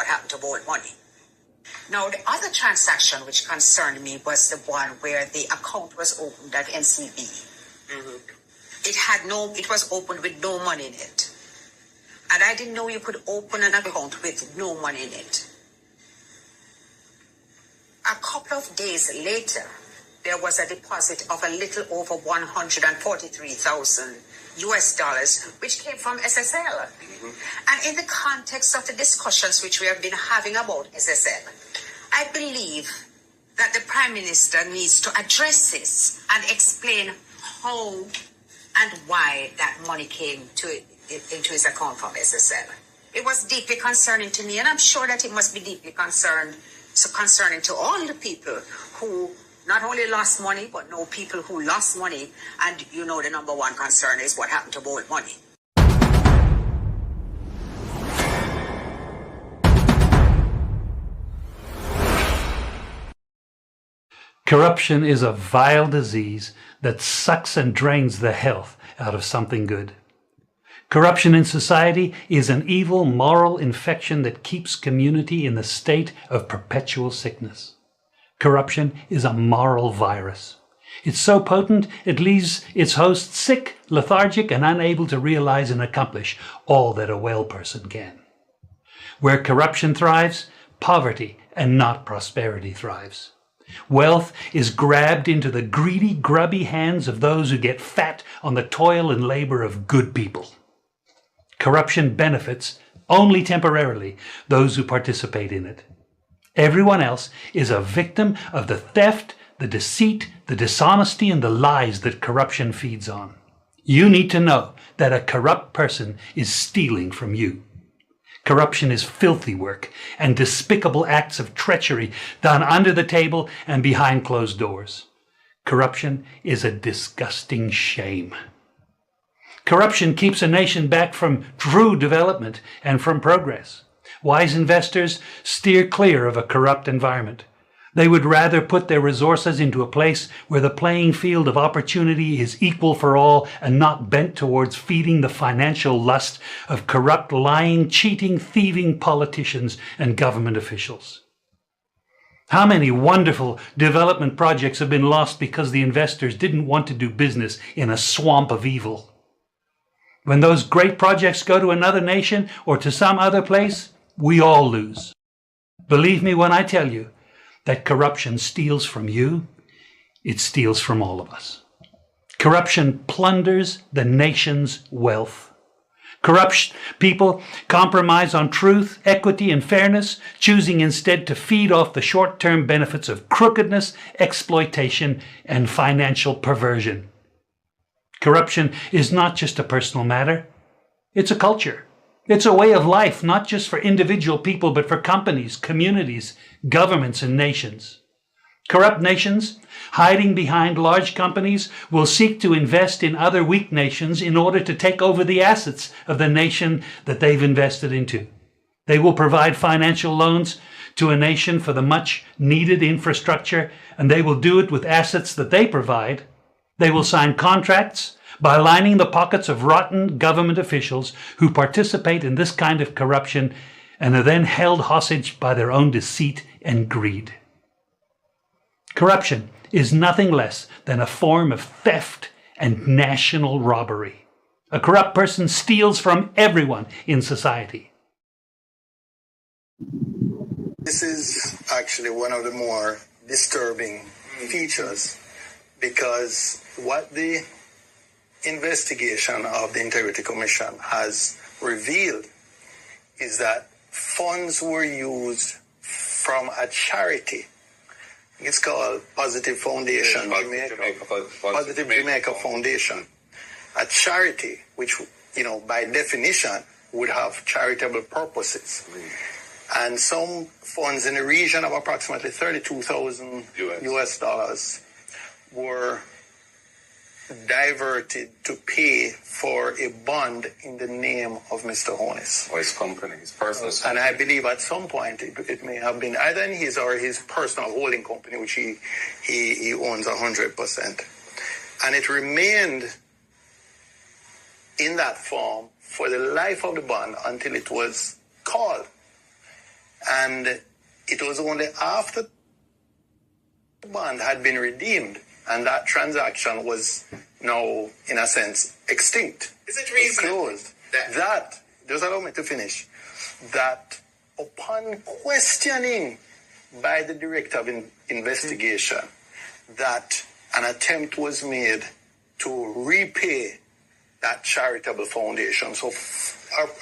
happened to old money. Now, the other transaction which concerned me was the one where the account was opened at NCB. It was opened with no money in it. And I didn't know you could open an account with no money in it. A couple of days later, there was a deposit of a little over 143,000 US dollars, which came from SSL. And in the context of the discussions which we have been having about SSL, I believe that the Prime Minister needs to address this and explain how and why that money came into his account from SSL. It was deeply concerning to me, and I'm sure that it must be deeply concerning to all the people who not only lost money, but know people who lost money. And you know the number one concern is what happened to old money. Corruption is a vile disease that sucks and drains the health out of something good. Corruption in society is an evil moral infection that keeps community in the state of perpetual sickness. Corruption is a moral virus. It's so potent it leaves its host sick, lethargic, and unable to realize and accomplish all that a well person can. Where corruption thrives, poverty and not prosperity thrives. Wealth is grabbed into the greedy, grubby hands of those who get fat on the toil and labor of good people. Corruption benefits, only temporarily, those who participate in it. Everyone else is a victim of the theft, the deceit, the dishonesty, and the lies that corruption feeds on. You need to know that a corrupt person is stealing from you. Corruption is filthy work and despicable acts of treachery done under the table and behind closed doors. Corruption is a disgusting shame. Corruption keeps a nation back from true development and from progress. Wise investors steer clear of a corrupt environment. They would rather put their resources into a place where the playing field of opportunity is equal for all and not bent towards feeding the financial lust of corrupt, lying, cheating, thieving politicians and government officials. How many wonderful development projects have been lost because the investors didn't want to do business in a swamp of evil? When those great projects go to another nation or to some other place, we all lose. Believe me when I tell you that corruption steals from you, it steals from all of us. Corruption plunders the nation's wealth. Corrupt people compromise on truth, equity, and fairness, choosing instead to feed off the short-term benefits of crookedness, exploitation, and financial perversion. Corruption is not just a personal matter, it's a culture. It's a way of life, not just for individual people, but for companies, communities, governments, and nations. Corrupt nations, hiding behind large companies, will seek to invest in other weak nations in order to take over the assets of the nation that they've invested into. They will provide financial loans to a nation for the much needed infrastructure, and they will do it with assets that they provide. They will sign contracts by lining the pockets of rotten government officials who participate in this kind of corruption and are then held hostage by their own deceit and greed. Corruption is nothing less than a form of theft and national robbery. A corrupt person steals from everyone in society. This is actually one of the more disturbing features, because what the investigation of the Integrity Commission has revealed is that funds were used from a charity. It's called Positive Foundation, Positive Jamaica Foundation, a charity which, by definition would have charitable purposes. And some funds in the region of approximately $32,000 US dollars were diverted to pay for a bond in the name of Mr. Honus. Or his company, his personal company. And I believe at some point it may have been either in his or his personal holding company, which he owns 100%. And it remained in that form for the life of the bond until it was called. And it was only after the bond had been redeemed and that transaction was now, in a sense, extinct. Is it reasonable Closed. That, just allow me to finish, that upon questioning by the director of investigation, that an attempt was made to repay that charitable foundation. So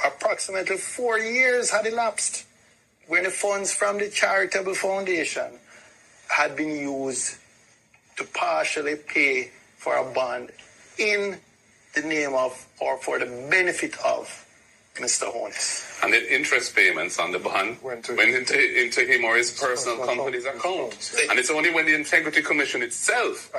approximately 4 years had elapsed when the funds from the charitable foundation had been used to partially pay for a bond in the name of or for the benefit of Mr. Honus. And the interest payments on the bond went into him or his personal company's account. And it's only when the Integrity Commission itself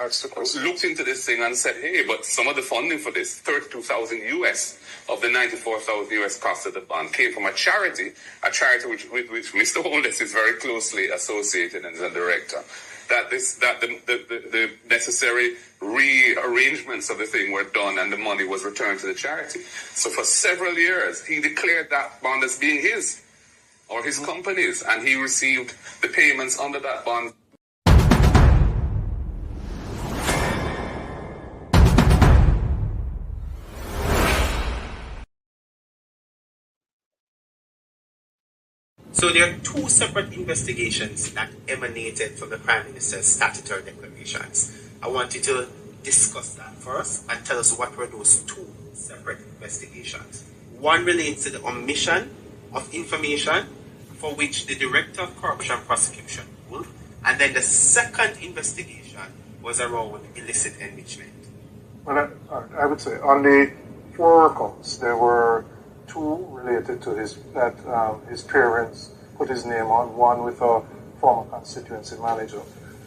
looked into this thing and said, hey, but some of the funding for this, 32,000 US of the 94,000 US cost of the bond, came from a charity with which Mr. Holness is very closely associated and is a director. That the necessary rearrangements of the thing were done and the money was returned to the charity. So for several years, he declared that bond as being his or his company's, and he received the payments under that bond. So there are two separate investigations that emanated from the Prime Minister's statutory declarations. I want you to discuss that first and tell us what were those two separate investigations. One relates to the omission of information for which the Director of Corruption Prosecution ruled, and then the second investigation was around illicit enrichment. Well, I would say on the 4 accounts, there were 2 related to his parents put his name on, one with a former constituency manager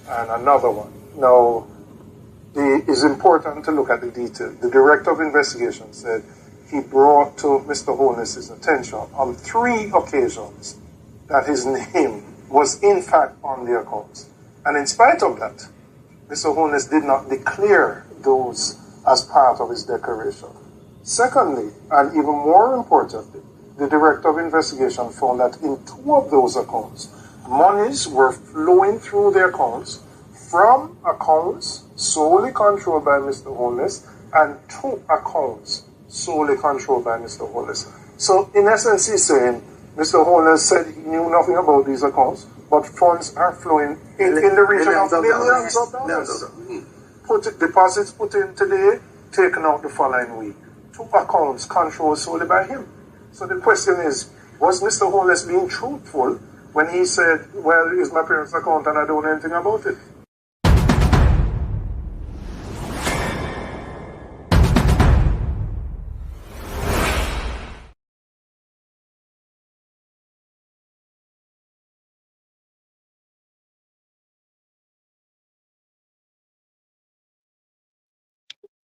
and another one. Now, it's important to look at the detail. The Director of Investigation said he brought to Mr. Holness's attention on 3 occasions that his name was in fact on the accounts. And in spite of that, Mr. Holness did not declare those as part of his declaration. Secondly, and even more importantly, the Director of Investigation found that in 2 of those accounts, monies were flowing through the accounts from accounts solely controlled by Mr. Holness and 2 accounts solely controlled by Mr. Holness. So in essence, he's saying Mr. Holness said he knew nothing about these accounts, but funds are flowing in the region of millions of dollars. Deposits put in today, taken out the following week. 2 accounts controlled solely by him. So the question is, was Mr. Holness being truthful when he said, well, it's my parents' account and I don't know anything about it?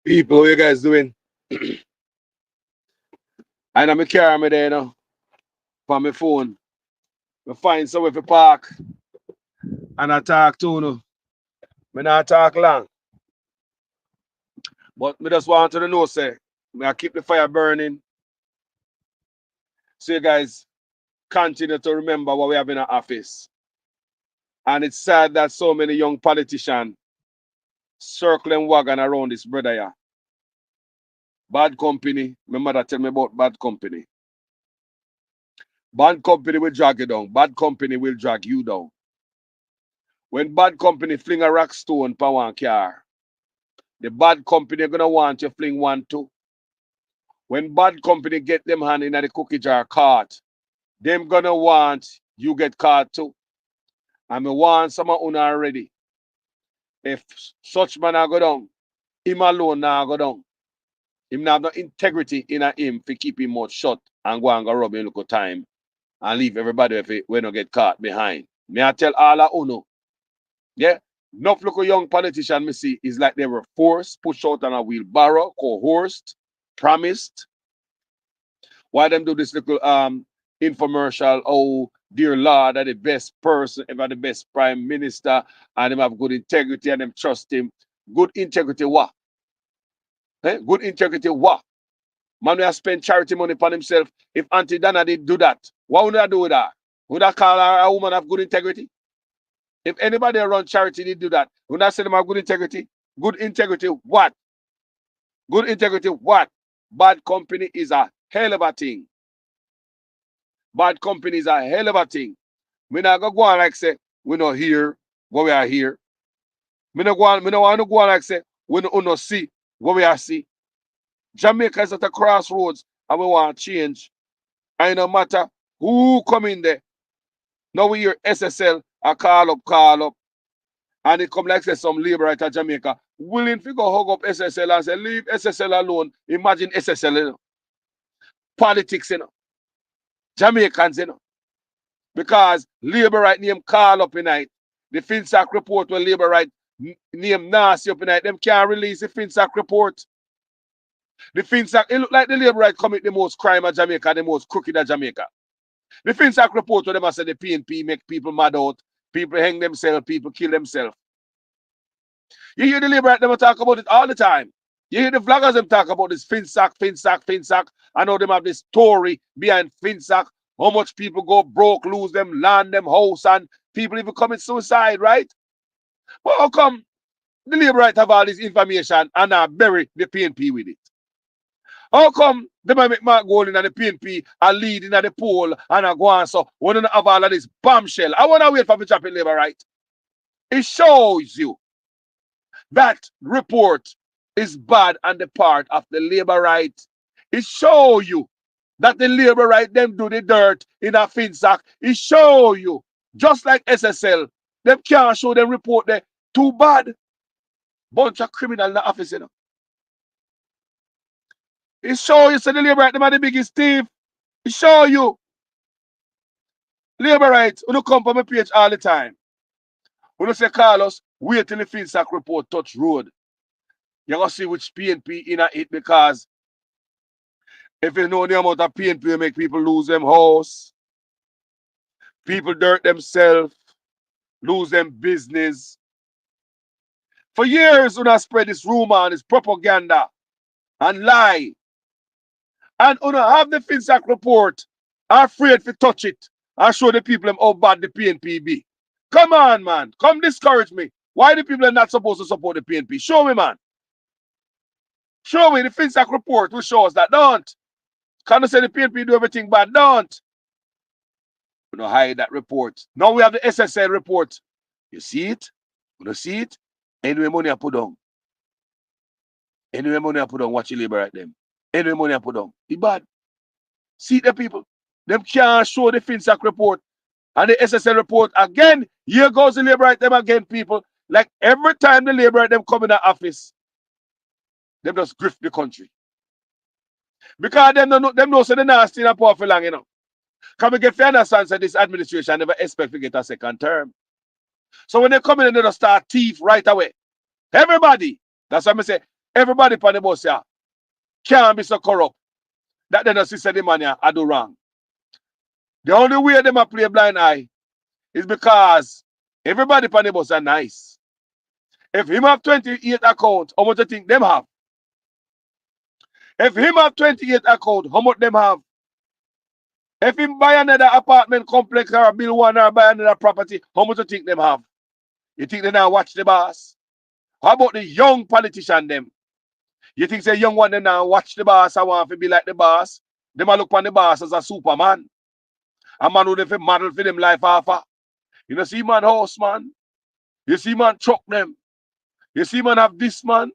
People, what you guys doing? And I'm carrying me there, you know, for my phone. I find somewhere to park and I talk to you. I not talk long. But I just want to know, say, I keep the fire burning. So you guys continue to remember what we have in our office. And it's sad that so many young politicians circling wagon around this brother here. Bad company. My mother tell me about bad company. Bad company will drag you down. Bad company will drag you down. When bad company fling a rock stone per one car, the bad company gonna want you fling 1 too. When bad company get them hand in the cookie jar caught, them gonna want you get caught too. And me want some of una already. If such man go down, him alone now go down. Him not have no integrity in him to keep him mouth shut and go and go rub him look time and leave everybody if we don't get caught behind. May I tell all of uno? Yeah? Enough local young politician me see is like they were forced, pushed out on a wheelbarrow, coerced, promised. Why them do this little infomercial, oh, dear Lord, are the best person, ever the best prime minister, and them have good integrity and them trust him. Good integrity what? Eh? Good integrity what? Man, we have spent charity money upon himself. If Auntie Dana did do that, what would I do with that? Would I call her a woman of good integrity? If anybody around charity did do that, would I say them have good integrity? Good integrity what? Good integrity what? Bad company is a hell of a thing. Bad company is a hell of a thing. Me not go on like say, we not here, what we are here. Me no want to go on like say, we no see, what we are see. Jamaica is at a crossroads and we want change. And no matter who come in there, now we hear SSL, a call up. And it come like say some labor at Jamaica, willing to go hug up SSL and say, leave SSL alone. Imagine SSL, you know. Politics, you know. Jamaicans, you know. Because labor right name call up tonight. The FinSac report where labor right name nasty up tonight. Them can't release the FinSac report. The FinSac, it look like the labor right commit the most crime at Jamaica, the most crooked at Jamaica. The FinSac report where them say the PNP make people mad out, people hang themselves, people kill themselves. You hear the labor right them talk about it all the time. You hear the vloggers them talk about this FinSac. I know them have this story behind FinSac. How much people go broke, lose them land, them house, and people even commit suicide, right? Well, how come the labor right have all this information and bury the PNP with it? How come they might make Mark Golding and the PNP are leading at the poll and are going so we don't have all of this bombshell? I want to wait for the chapter labor right. It shows you that report is bad on the part of the labor right. It shows you that the labor right them do the dirt in a FinSac. It show you, just like SSL, them can't show them report there. Too bad. Bunch of criminal in the office, you know. It show you, so the labor right them are the biggest thief. It show you. Labor right, you come from my page all the time. When you say Carlos, wait till the FinSac report touch road. You're going to see which PNP in it, because if you know the amount of PNP make people lose them house, people dirt themselves, lose them business. For years, when I spread this rumor and this propaganda and lie, and when I have the FinSac report, I'm afraid to touch it and show the people how bad the PNP be. Come on, man. Come discourage me. Why the people are not supposed to support the PNP? Show me, man. Show me the FinSac report which shows that. Don't. Can't you say the PNP do everything bad? Don't. We don't hide that report. Now we have the SSL report. You see it? You don't see it? Anyway, money I put on. Anyway, money I put on. Watch the labor right them. Anyway, money I put on. It's bad. See the people. Them can't show the FinSac report and the SSL report again. Here goes the labor right them again, people. Like every time the labor right them come in the office, them just grift the country. Because them know so they not stay in power for long, you know. Can we get fair understand that this administration never expect to get a second term? So when they come in and they just start thief right away. Everybody, that's what I say, everybody on the bus here can't be so corrupt that they don't see the man here I do wrong. The only way them a play blind eye is because everybody on the bus are nice. If him have 28 accounts, how much do you think them have? If him have 28 accounts, how much them have? If him buy another apartment complex or build one or buy another property, how much do you think them have? You think they now watch the boss? How about the young politician them? You think say young one them now watch the boss and want to be like the boss? Them a look on the boss as a superman. A man who they model for them life offer. You know see man house man. You see man truck them. You see man have this man.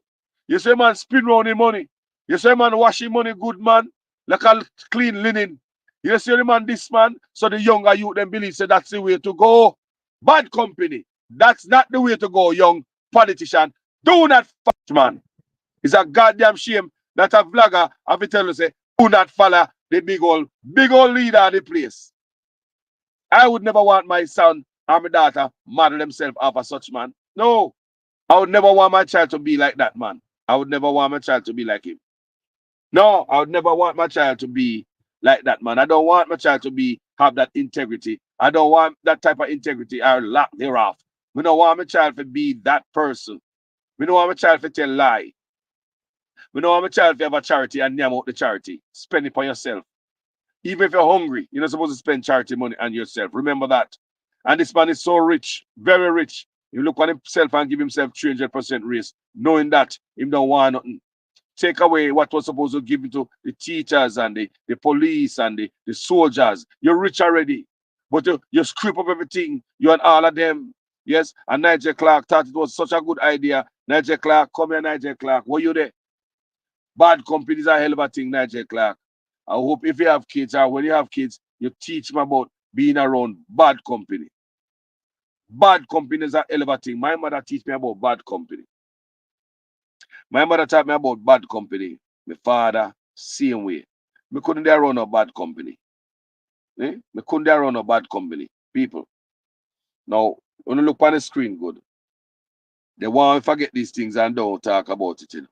You see man spin round in money. You see man washing money good man. Like a clean linen. You see the man this man. So the younger youth them believe say that's the way to go. Bad company. That's not the way to go, young politician. Do not fuck man. It's a goddamn shame that a vlogger have to tell you say, do not follow the big old leader of the place. I would never want my son or my daughter model themselves after such man. No. I would never want my child to be like that man. I would never want my child to be like him. No, I would never want my child to be like that man. I don't want my child to have that integrity. I don't want that type of integrity or lack thereof. We don't want my child to be that person. We don't want my child to tell lie. We don't want my child to have a charity and name out the charity. Spend it for yourself. Even if you're hungry, you're not supposed to spend charity money on yourself. Remember that. And this man is so rich, very rich. He look on himself and give himself 300% raise, knowing that he don't want nothing. Take away what was supposed to give to the teachers and the police and the soldiers. You're rich already. But you scrape up everything. You and all of them. Yes. And Nigel Clark thought it was such a good idea. Nigel Clark, come here, Nigel Clark. Were you there? Bad companies are a hell of a thing, Nigel Clark. I hope if you have kids or when you have kids, you teach them about being around bad company. Bad company is a hell of a thing. My mother teach me about bad company. My mother taught me about bad company. My father, same way. Me couldn't dare run a bad company. Me couldn't dare run a bad company. People. Now, when you look on the screen good, they want to forget these things and don't talk about it. You know.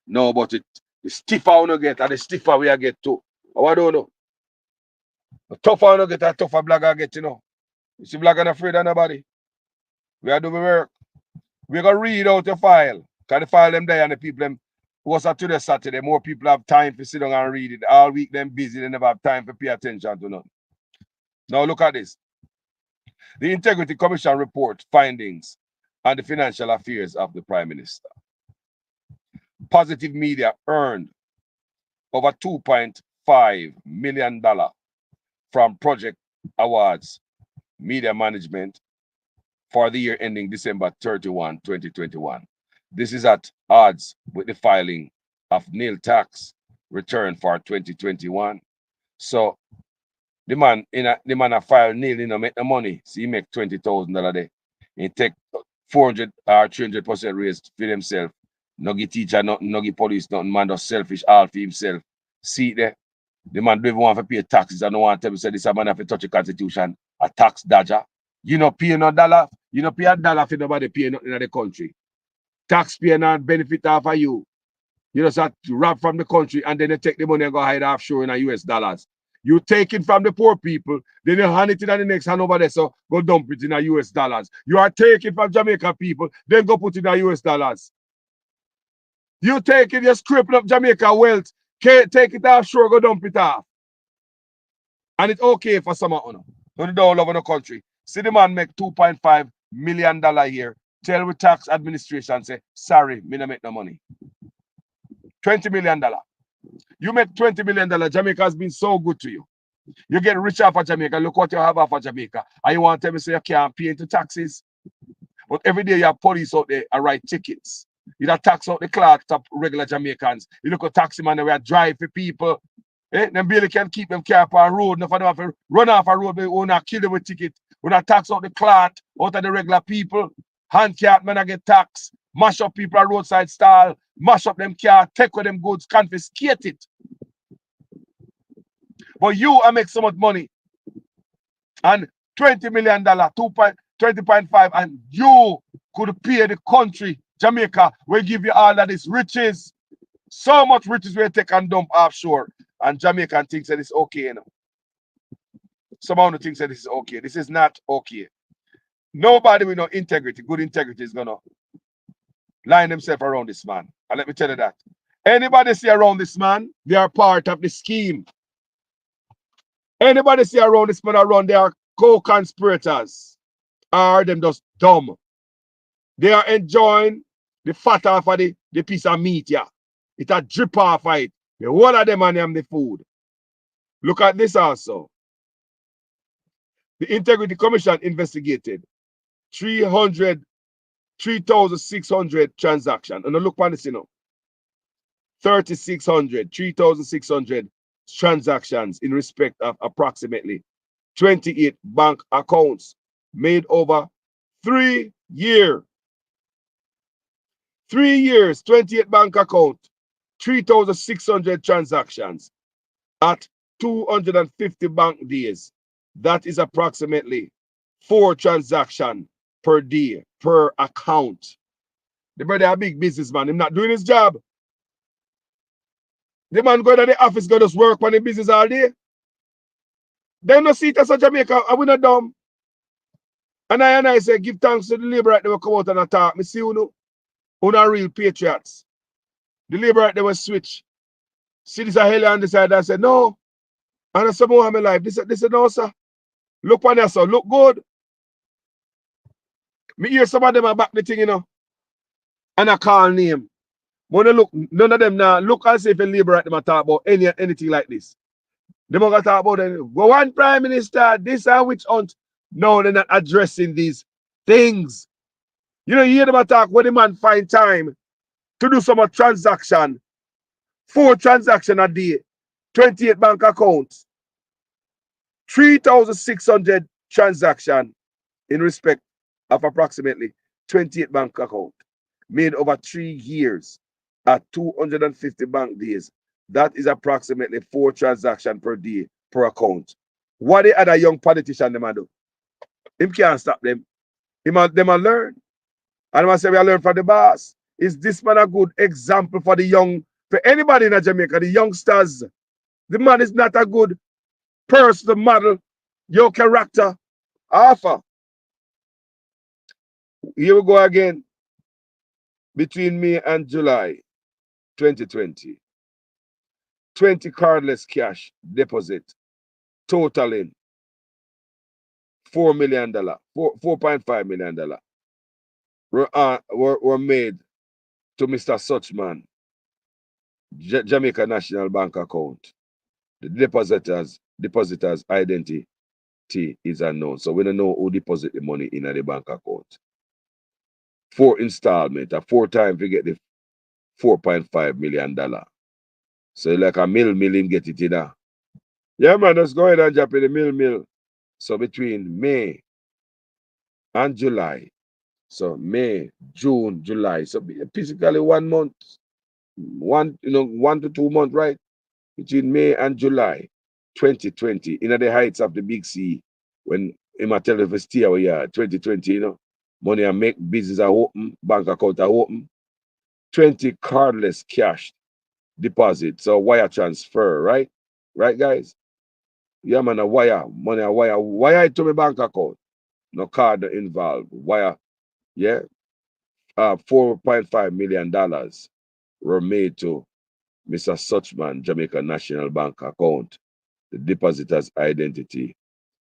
No, but it the stiffer I want to get and the stiffer we are get too. Oh, I don't know. The tougher I want to get, the tougher blogger get, you know. You see, blogger not afraid of nobody. We are doing work. We're going to read out your file. Because the file them there and the people them was today Saturday. More people have time to sit down and read it. All week them busy, they never have time to pay attention to nothing. Now look at this. The Integrity Commission report findings on the financial affairs of the Prime Minister. Positive Media earned over $2.5 million from Project Awards Media Management for the year ending December 31, 2021. This is at odds with the filing of nil tax return for 2021. So the man a file nil, you know, make the money. So he make $20,000 a day. He take 400 or 300% raise for himself. No give teacher nothing, no give police nothing. Man just selfish all for himself. See there. The man don't even want to pay taxes. I don't want to say this a man have to touch the constitution, a tax dodger. You know pay no dollar. You know pay a dollar for nobody pay nothing in the country. Taxpayer not benefit off of you. You just have to rob from the country and then you take the money and go hide offshore in US dollars. You take it from the poor people, then you hand it in the next hand over there, so go dump it in the US dollars. You are taking from Jamaica people, then go put it in the US dollars. You take it, you scrape up Jamaica wealth, take it offshore, go dump it off. And it's okay for some of you. When you don't love in the country. See the man make $2.5 million a year. Tell the tax administration, say, sorry, me not make no money. $20 million. You make $20 million. Jamaica has been so good to you. You get rich off of Jamaica. Look what you have off of Jamaica. And you want to tell me say you can't pay into taxes. But every day you have police out there and write tickets. You have tax out the clerk to regular Jamaicans. You look at taxi man, we are drive for people. Them barely can keep them car on road. Enough of them have to run off a road, they want to kill them with ticket. When I tax out the clerk out of the regular people, hand cat man I get tax, mash up people at roadside stall, mash up them car, take with them goods, confiscate it. But you I make so much money. And $20 million, 20.5, and you could pay the country, Jamaica, will give you all of this riches. So much riches we take and dump offshore. And Jamaican thinks that it's okay, you know. Someone thinks that this is okay. This is not okay. Nobody with no integrity, good integrity, is gonna line themselves around this man. And let me tell you that. Anybody see around this man, they are part of the scheme. Anybody see around this man around, they are co-conspirators. Or them just dumb. They are enjoying the fat off of the piece of meat, yeah. It a drip off of it. The whole of them and them the food. Look at this also. The Integrity Commission investigated 3,600 transactions. And look on this, you know. 3,600 transactions in respect of approximately 28 bank accounts made over 3 years. 3 years, 28 bank accounts, 3,600 transactions at 250 bank days. That is approximately 4 transactions per day, per account. The brother a big businessman. He's not doing his job. The man going to the office, go just work on the business all day. They no see it as a Jamaica, and we not dumb. And I say, give thanks to the labor right, they will come out and attack. Me see you are real patriots. The labor right, they will switch. See this a hell on the side and say, no, And that's some more of my life. This is no, sir. Look on there, sir. Look good. Me hear some of them are back the thing, you know. And I call name. When I look, none of them now look and see if a liberate them talk about anything like this. They going to talk about them. Go one prime minister, this and which hunt. No, they're not addressing these things. You know, you hear them talk when the man find time to do some transaction. 4 transactions a day, 28 bank accounts, 3,600 transactions in respect of approximately 28 bank accounts made over 3 years at 250 bank days. That is approximately 4 transactions per day per account. What the other young politician them do? Him can't stop them. Them a learn. And I say we learn from the boss. Is this man a good example for the young, for anybody in Jamaica, the youngsters? The man is not a good person to model your character offer. Here we go again. Between May and July 2020, 20 cardless cash deposit totaling $4 million, $4.5 million were made to Mr. Suchman, Jamaica National Bank account. The depositor's identity is unknown. So we don't know who deposit the money in the bank account. 4 installment, 4 times we get the $4.5 million. So like a million get it in there. Yeah, man, let's go ahead and drop in the mill. So between May and July, so May, June, July, so basically 1 month, 1 to 2 months, right? Between May and July 2020, in the heights of the big sea, when in my telephone stay away, 2020, you know, money I make, business are open, bank account are open, 20 cardless cash deposit, so wire transfer, right? Right, guys? Yeah, man, a wire, money, a wire to my bank account. No card involved. Wire, yeah. $4.5 million were made to Mr. Suchman, Jamaica National Bank account. The depositor's identity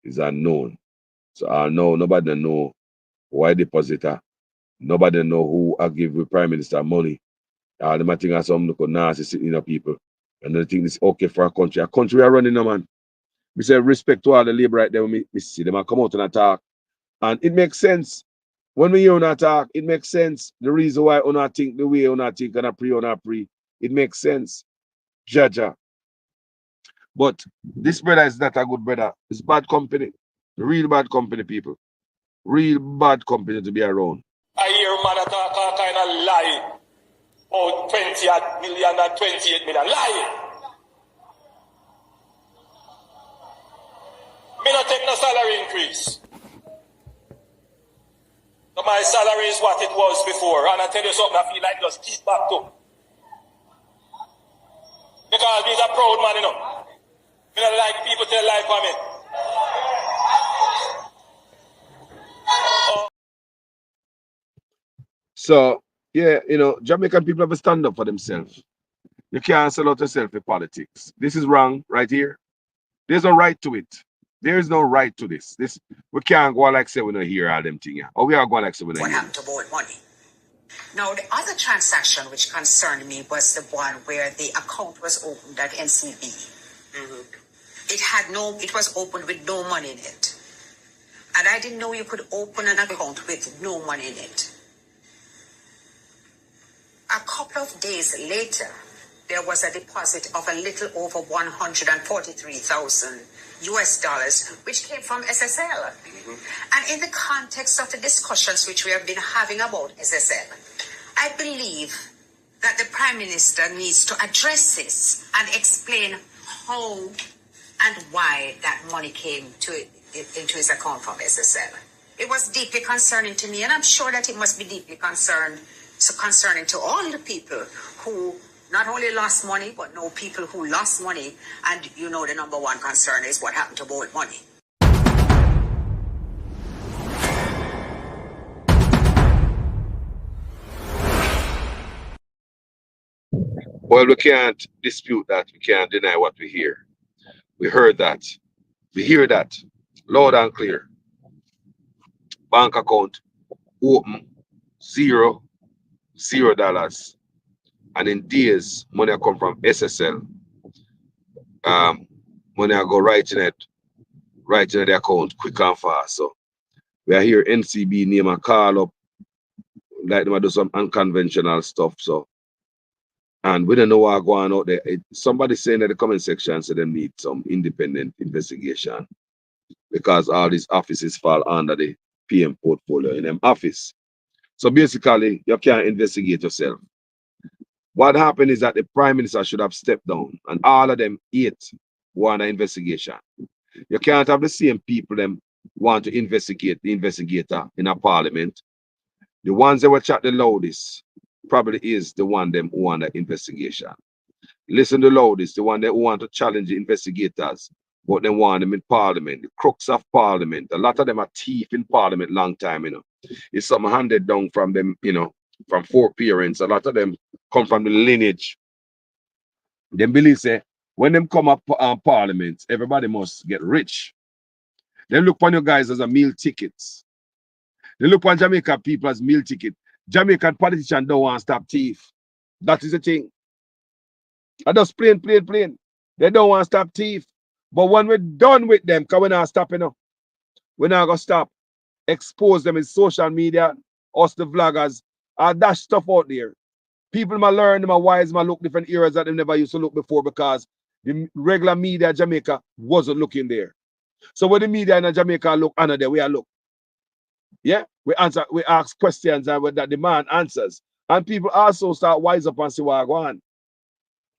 is unknown. So I know nobody know why depositor. Nobody know who I give the Prime Minister money. They might think of some nasty sitting in people. And they think it's okay for a country. A country are running, man. We say respect to all the labor right there. We see them come out and attack. And it makes sense. When we hear on attack, it makes sense. The reason why on not think the way on not think and pray. It makes sense. Jaja. But this brother is not a good brother. It's bad company. Real bad company, people. Real bad company to be around. I hear man attack all kind of lie. Oh, 20 million and 28 million. Lie. Me not take no salary increase. So my salary is what it was before. And I tell you something, I feel like just keep back to. Because he's a proud man, you know. Me don't like people tell lie for me. So, yeah, you know, Jamaican people have to stand up for themselves. You can't sell out yourself in politics. This is wrong right here. There's no right to it. There is no right to this. We can't go like say we don't hear all them things. Or we are going like say we don't What hear. happened to borrowed money? Now, the other transaction which concerned me was the one where the account was opened at NCB. Mm-hmm. It was opened with no money in it. And I didn't know you could open an account with no money in it. A couple of days later, there was a deposit of a little over $143,000 US, which came from SSL. Mm-hmm. And in the context of the discussions which we have been having about SSL, I believe that the Prime Minister needs to address this and explain how and why that money came into his account from SSL. It was deeply concerning to me, and I'm sure that it must be deeply concerning to all the people who not only lost money, but know people who lost money. And you know the number one concern is what happened to borrowed money. Well, we can't dispute that. We can't deny what we hear. We heard that. We hear that loud and clear. Bank account open $0. And in days, money I come from SSL. Money I go right in the account quick and fast. So we are here NCB name a call up, like them do some unconventional stuff. So and we don't know what going out there. Somebody saying in the comment section so they need some independent investigation because all these offices fall under the PM portfolio in them office. So basically, you can't investigate yourself. What happened is that the Prime Minister should have stepped down, and all of them 8 want an investigation. You can't have the same people them want to investigate the investigator in a parliament. The ones that will chat the loudest probably is the one them who want the investigation. Listen the loudest, the one that want to challenge the investigators, but they want them in parliament, the crooks of parliament. A lot of them are thief in parliament long time, you know. It's something handed down from them, you know, from 4 parents. A lot of them come from the lineage. Them believe say when them come up parliament, everybody must get rich. They look upon you guys as a meal tickets. They look upon Jamaica people as meal ticket. Jamaican politicians don't want to stop thief. That is the thing. I just plain. They don't want to stop thief. But when we're done with them, because we're not stopping them, we're not going to stop. Expose them in social media, us the vloggers, dash stuff out there. People might learn, they might wise, might look different areas that they never used to look before because the regular media in Jamaica wasn't looking there. So when the media in Jamaica look under there, we are look. Yeah, we ask questions and that demand answers. And people also start wise up and see what going on.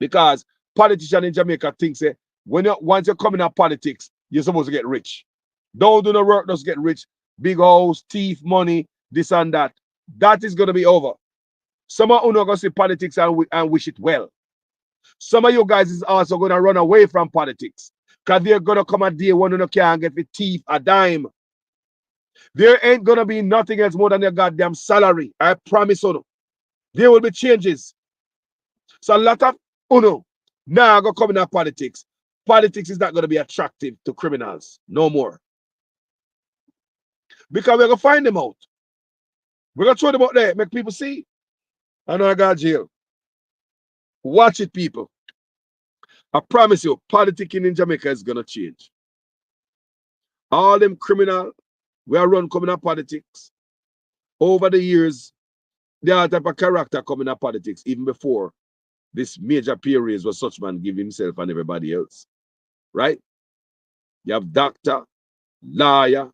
Because politicians in Jamaica think say once you come in politics, you're supposed to get rich. Don't do no work, just get rich. Big house, thief, money, this and that. That is going to be over. Some of you are going to see politics and wish it well. Some of you guys is also going to run away from politics. Because they're going to come a day when you can't get the thief a dime. There ain't going to be nothing else more than your goddamn salary. I promise you. There will be changes. So a lot of uno now go come in politics. Politics is not going to be attractive to criminals. No more. Because we're going to find them out. We're going to throw them out there, make people see. I know I got jail. Watch it, people. I promise you, politicking in Jamaica is going to change. All them criminal, we are run coming up politics. Over the years, there are type of character coming up politics, even before this major periods where such man give himself and everybody else. Right? You have doctor, lawyer,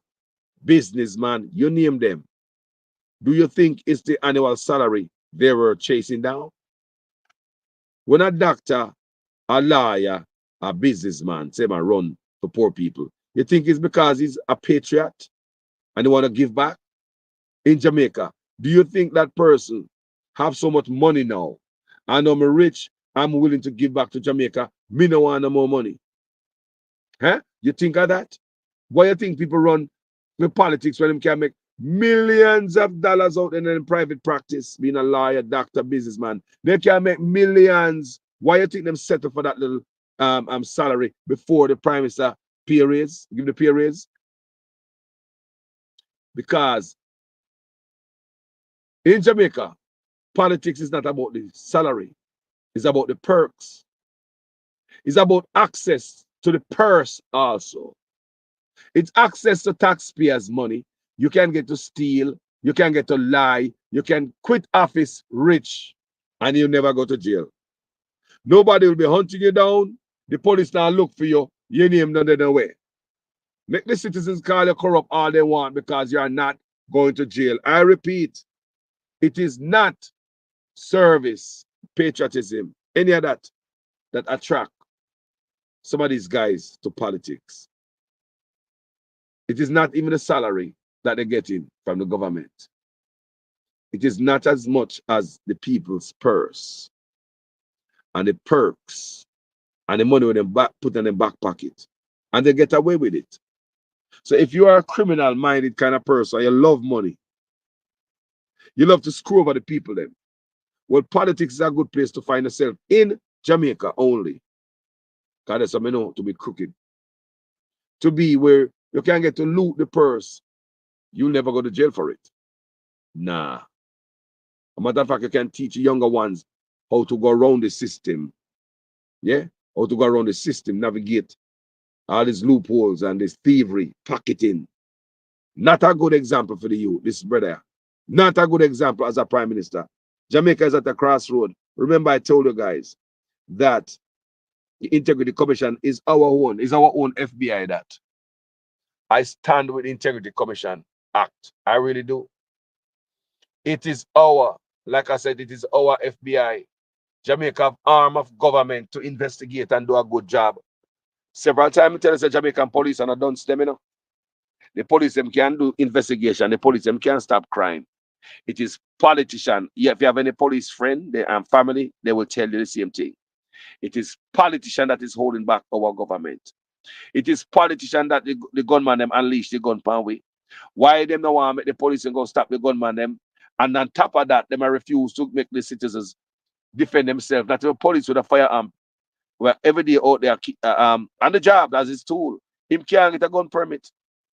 businessman, you name them. Do you think it's the annual salary they were chasing down? When a doctor, a lawyer, a businessman say man run for poor people, you think it's because he's a patriot and he want to give back? In Jamaica, do you think that person have so much money now? And I'm rich, I'm willing to give back to Jamaica. Me no want no more money. Huh? You think of that? Why you think people run with politics when them can make millions of dollars out in private practice, being a lawyer, doctor, businessman? They can make millions. Why you think them settle for that little salary before the Prime Minister pay raise, give the pay raise? Because in Jamaica, politics is not about the salary. It's about the perks. It's about access to the purse also. It's access to taxpayers' money. You can get to steal. You can get to lie. You can quit office rich and you never go to jail. Nobody will be hunting you down. The police now look for you. Your name not in the way. Make the citizens call you corrupt all they want because you are not going to jail. I repeat, it is not service, patriotism, any of that attract some of these guys to politics. It is not even the salary that they're getting from the government. It is not as much as the people's purse and the perks and the money when they put in their back pocket. And they get away with it. So if you are a criminal-minded kind of person, you love money, you love to screw over the people then, well, politics is a good place to find yourself in Jamaica only. Because that's what I know to be crooked. To be where you can get to loot the purse, you'll never go to jail for it. Nah. As a matter of fact, you can teach younger ones how to go around the system. Yeah? How to go around the system, navigate all these loopholes and this thievery, pocketing. Not a good example for the youth, this brother. Not a good example as a prime minister. Jamaica is at a crossroad. Remember, I told you guys that the Integrity Commission is our own FBI. That I stand with the Integrity Commission Act. I really do. It is our, like I said, it is our FBI. Jamaica have arm of government to investigate and do a good job. Several times I tell us the Jamaican police and I don't them, you know. The police them can do investigation. The police them can stop crime. It is politician. If you have any police friend and family, they will tell you the same thing. It is politician that is holding back our government. It is politician that the gunman them unleash the gun pan way. Why them don't want to make the police and go stop the gunman them? And on top of that, them refuse to make the citizens defend themselves. That the police with a firearm, where every day out there on the job as his tool. Him can't get a gun permit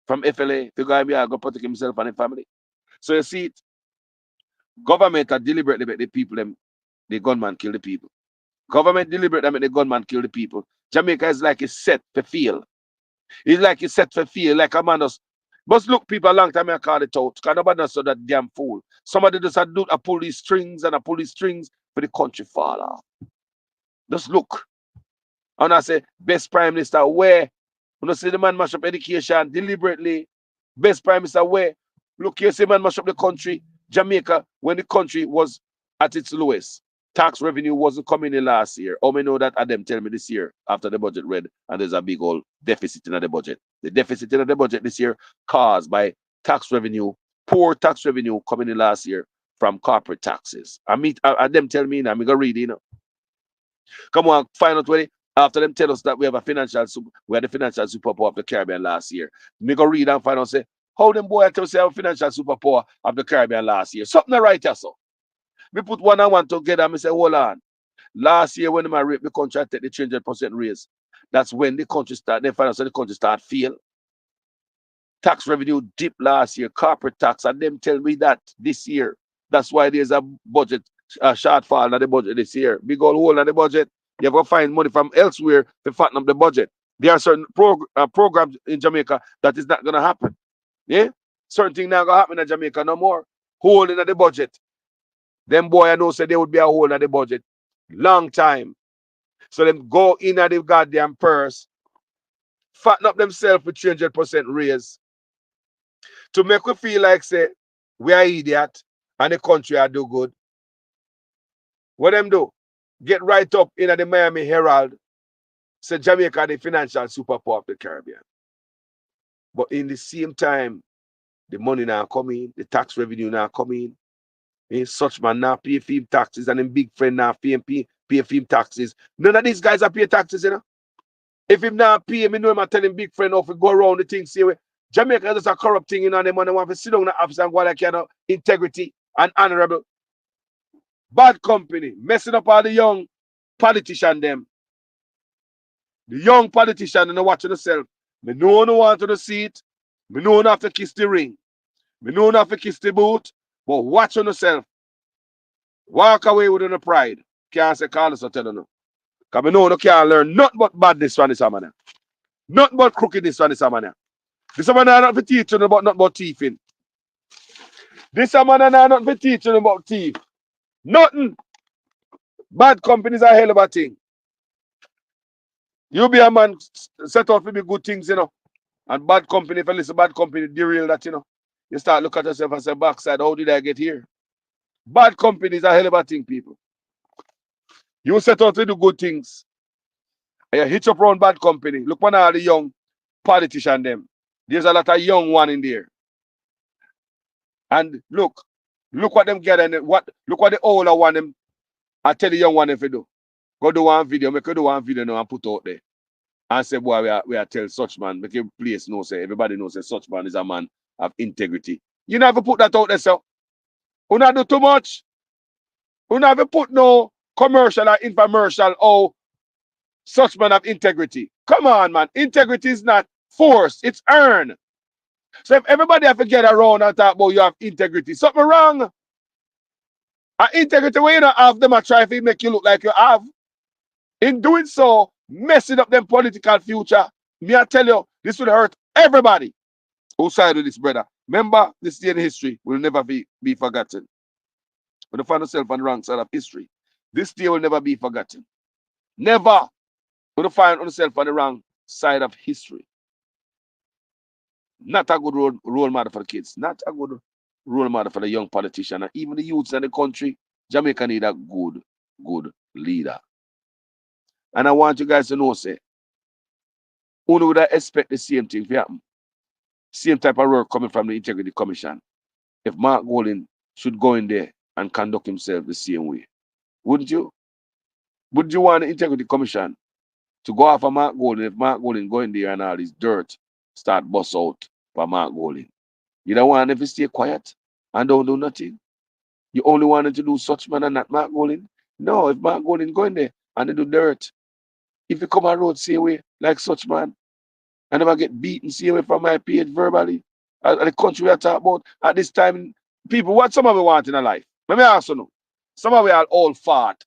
from FLA to go and go protect himself and his family. So you see it, government are deliberately make the people them, the gunman kill the people. Government deliberately make the gunman kill the people. Jamaica is like it's set for fail. It's like it's set for fail, like a man does. But look, people a long time I call it out. Because nobody knows that damn fool. Somebody just do a pull these strings and a pull these strings for the country fall off. Just look. And I say, best prime minister, where? When you see the man mash up education deliberately, best prime minister, where? Look, you see man mash up the country, Jamaica, when the country was at its lowest. Tax revenue wasn't coming in last year. How many know that? And them tell me this year after the budget read, and there's a big old deficit in the budget. The deficit in the budget this year caused by tax revenue, poor tax revenue coming in last year from corporate taxes. And them tell me now, I'm going to read it, you know. Come on, find out where after them tell us that we have the financial superpower of the Caribbean last year. Me go read and find out say, how them boy tell us they have a financial superpower of the Caribbean last year. Something right here, so. We put one and one together and we say, hold on. Last year when I rape the country, I take the 300% raise. That's when the country start, they find out so the country start fail. Tax revenue dip last year, corporate tax, and them tell me that this year. That's why there's a budget shortfall in the budget this year. Big old hole in the budget. You have to find money from elsewhere to fatten up the budget. There are certain programs in Jamaica that is not going to happen. Yeah? Certain things not going to happen in Jamaica no more. Hole in the budget. Them boy I know said there would be a hole in the budget. Long time. So them go in at the goddamn purse, fatten up themselves with 300% raise. To make we feel like say we are idiot and the country are do good. What them do? Get right up in the Miami Herald. Say Jamaica the financial superpower of the Caribbean. But in the same time, the money now coming, the tax revenue now coming. Such man now pay film taxes and them big friend now pay film taxes. None of these guys are pay taxes, you know. If him now pay, me know him tell him big friend off go around the thing, see where Jamaica is a corrupt thing, you know, and them want to sit down in the office and go like you know, integrity and honorable. Bad company, messing up all the young politician them. The young politician and watching themselves. Me know no want to see it. Me know not have to kiss the ring. Me know not have to kiss the boot. But watch on yourself. Walk away with no pride. Can't say call us or tell you. Because I know you can't learn nothing but badness from this man. Nothing but crookedness from this man. This man not for teaching about nothing but thieving. This man not for teaching about thief. Nothing. Bad companies are a hell of a thing. You be a man set out to be good things, you know. And bad company, if you listen bad company, derail that, you know. You start look at yourself and say, backside, how did I get here? Bad companies are a hell of a thing, people. You set out to do good things. And you hitch up around bad company. Look at all the young politicians them. There's a lot of young one in there. And look what them get and look what the older one them I tell the young one if you do. Go do one video, make you do one video now and put out there. And say, boy, we are tell such man, make your place know, say everybody knows that such man is a man of integrity. You never put that out there, sir. You not do too much. You never put no commercial or infomercial or Such man have integrity. Come on, man. Integrity is not forced, it's earned. So if everybody have to get around and talk about you have integrity, something wrong. And integrity where you don't have them, I try to make you look like you have. In doing so, messing up them political future. Me, I tell you, this will hurt everybody who side with this, brother. Remember, this day in history will never be forgotten. When you find yourself on the wrong side of history, this day will never be forgotten. Never. When you find yourself on the wrong side of history. Not a good role model for the kids. Not a good role model for the young politician. And even the youths in the country, Jamaica need a good leader. And I want you guys to know, say, who would I expect the same thing to happen? Same type of work coming from the Integrity Commission. If Mark Golding should go in there and conduct himself the same way. Wouldn't you? Would you want the Integrity Commission to go after Mark Golding if Mark Golding go in there and all this dirt start bust out for Mark Golding? You don't want him to stay quiet and don't do nothing. You only want him to do such man and not Mark Golding? No, if Mark Golding go in there and they do dirt, if you come on road same way like such man, and never get beaten same way from my page verbally, the country we are talking about at this time, people, what some of we want in a life? Let me ask you now. Some of we are all fat.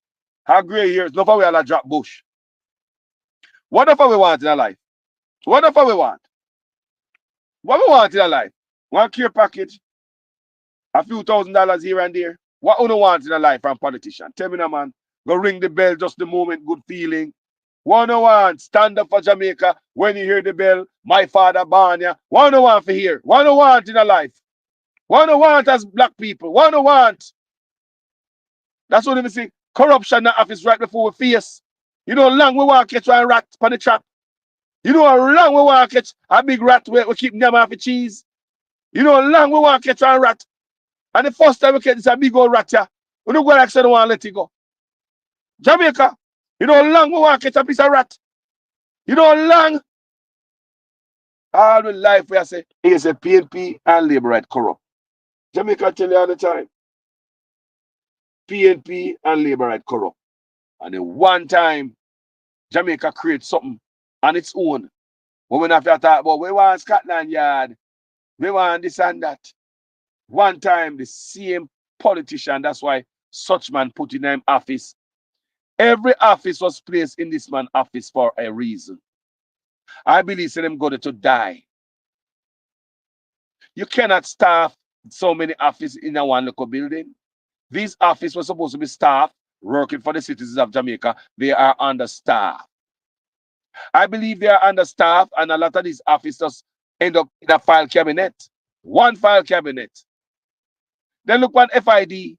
How gray hairs, enough of we are like drop bush. What if we want in a life? What if we want? What we want in a life? One care package, a few $1,000s here and there. What we want in a life from politician? Tell me now, man. Go ring the bell just the moment, good feeling. What do want? Stand up for Jamaica when you hear the bell. My father born ya. What do want for here? What do want in a life? What do want as black people? What do want? That's what we see. Corruption in the office right before we face. You know how long we want to catch one rat on the trap? You know how long we want to catch a big rat where we keep them off the cheese? You know how long we want to catch one rat? And the first time we catch this a big old rat here, we don't go like say, don't want to let it go. Jamaica, you know how long we want to catch a piece of rat? You know how long? All the life we say, is a PNP and Labour right corrupt. Jamaica tell you all the time. PNP and Labour right corrupt. And then one time, Jamaica create something on its own. When we have to talk about, we want Scotland Yard, we want this and that. One time, the same politician, that's why such man put in him office. Every office was placed in this man's office for a reason. I believe them go to die. You cannot staff so many offices in a one local building. These offices were supposed to be staffed working for the citizens of Jamaica. They are understaffed. I believe they are understaffed, and a lot of these officers end up in a file cabinet. One file cabinet. Then look on FID.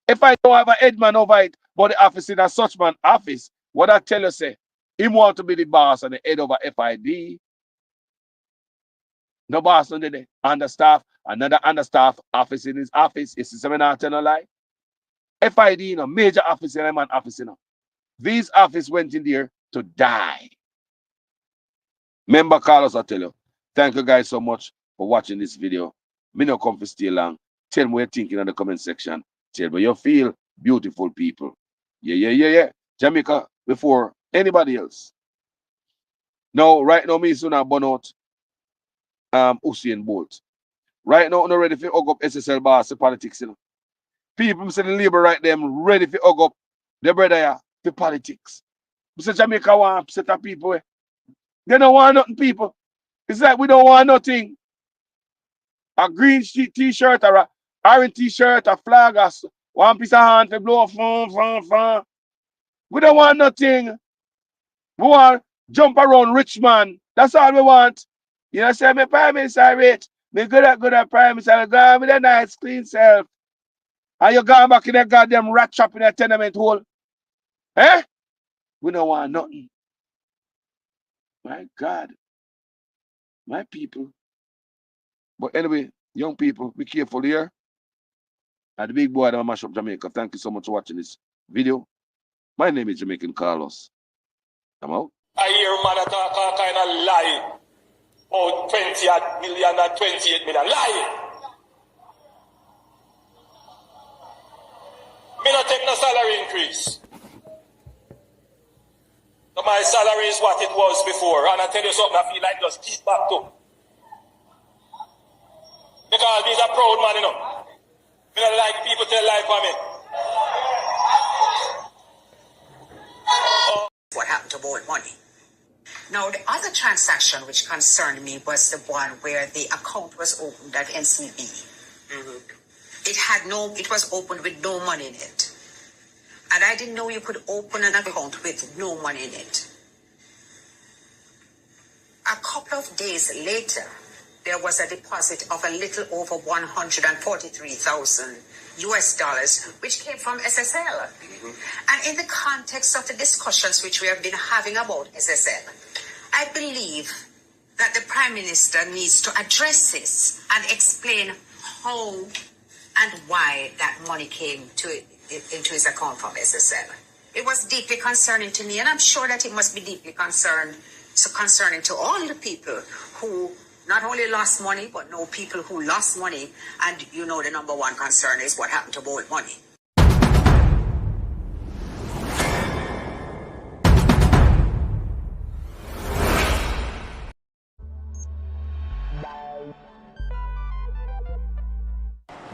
If I don't have an headman over it, but the office in a such man office, what I tell you say, him want to be the boss and the head over FID. No boss no there. Understaff, another understaff office in his office. Is this not tell a lie? FID, you know, major office in a man office, you know. These office went in there to die. Member Carlos, I tell you, thank you guys so much for watching this video. Me no come for stay long. Tell me what you're thinking in the comment section. Tell me you feel, beautiful people. Yeah. Jamaica before anybody else. Now, right now, me soon I burn out Usain Bolt. Right now, I'm not ready for hug up SSL boss politics, you know. People say the Labour right them ready for hug up the brother here for politics. Say Jamaica want set of people. They don't want nothing, people. It's like we don't want nothing. A green t-shirt or a orange t-shirt, a flag, or one piece of hand to blow fun. We don't want nothing. We want jump around rich man. That's all we want. You know, say, my prime minister rich. Me good at prime minister. Go with a nice clean self. And you gone back in that goddamn rat trap in that tenement hole. Eh? We don't want nothing. My God. My people. But anyway, young people, be careful here. At the big boy that mash up Jamaica. Thank you so much for watching this video. My name is Jamaican Carlos. I'm out. I hear man talk all kind of lie. Oh, 20 million and 28 million. Lie. Me not take no salary increase. My salary is what it was before. And I tell you something, I feel like just keep back to. Because these are proud man, you know. I don't like people tell life on me. What happened to Bold Money? Now, the other transaction which concerned me was the one where the account was opened at NCB. It was opened with no money in it. And I didn't know you could open an account with no money in it. A couple of days later, there was a deposit of a little over $143,000 US, which came from SSL. And in the context of the discussions which we have been having about SSL, I believe that the Prime Minister needs to address this and explain how and why that money came into his account from SSL. It was deeply concerning to me, and I'm sure that it must be deeply concerning to all the people who not only lost money, but know people who lost money. And you know the number one concern is what happened to Bold Money.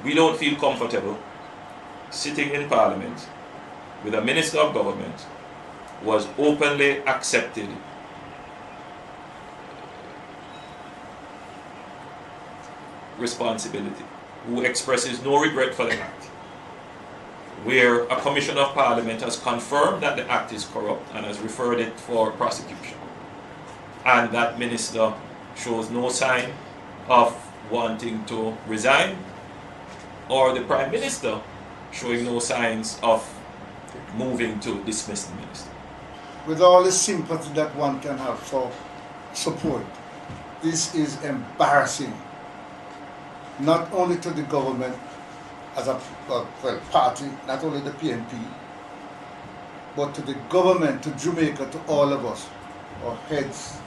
We don't feel comfortable sitting in Parliament with a Minister of Government who has openly accepted responsibility, who expresses no regret for the act, where a Commissioner of Parliament has confirmed that the act is corrupt and has referred it for prosecution, and that Minister shows no sign of wanting to resign, or the Prime Minister showing no signs of moving to dismiss the Minister. With all the sympathy that one can have for support, this is embarrassing, not only to the government as a party, not only the PNP, but to the government, to Jamaica, to all of us. Our heads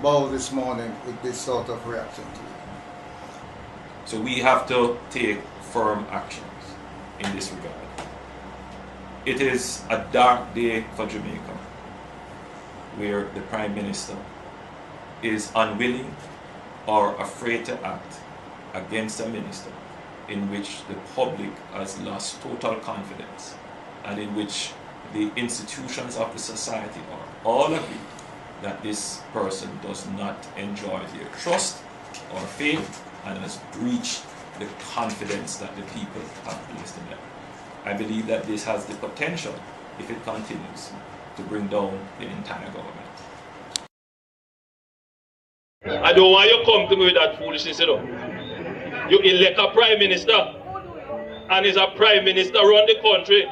bow this morning with this sort of reaction to it. So we have to take firm actions in this regard. It is a dark day for Jamaica, where the Prime Minister is unwilling or afraid to act against a minister in which the public has lost total confidence and in which the institutions of the society are all agree that this person does not enjoy their trust or faith and has breached the confidence that the people have placed in them. I believe that this has the potential, if it continues, to bring down the entire government. I don't want you to come to me with that foolishness, you know. You elect a Prime Minister, and is a Prime Minister run the country.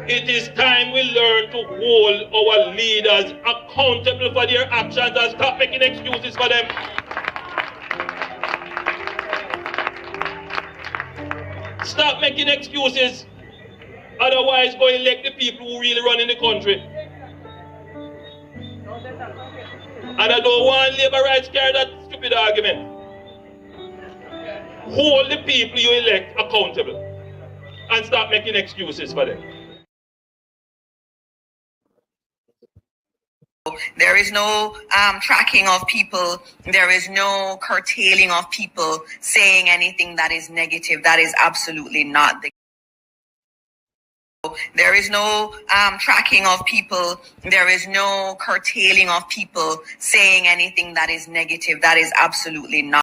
It is time we learn to hold our leaders accountable for their actions and stop making excuses for them. Stop making excuses. Otherwise, go elect the people who really run in the country. And I don't want labor rights carry that stupid argument. Hold the people you elect accountable and stop making excuses for them. There is no tracking of people. There is no curtailing of people saying anything that is negative. That is absolutely not the case. There is no tracking of people. There is no curtailing of people saying anything that is negative. That is absolutely not.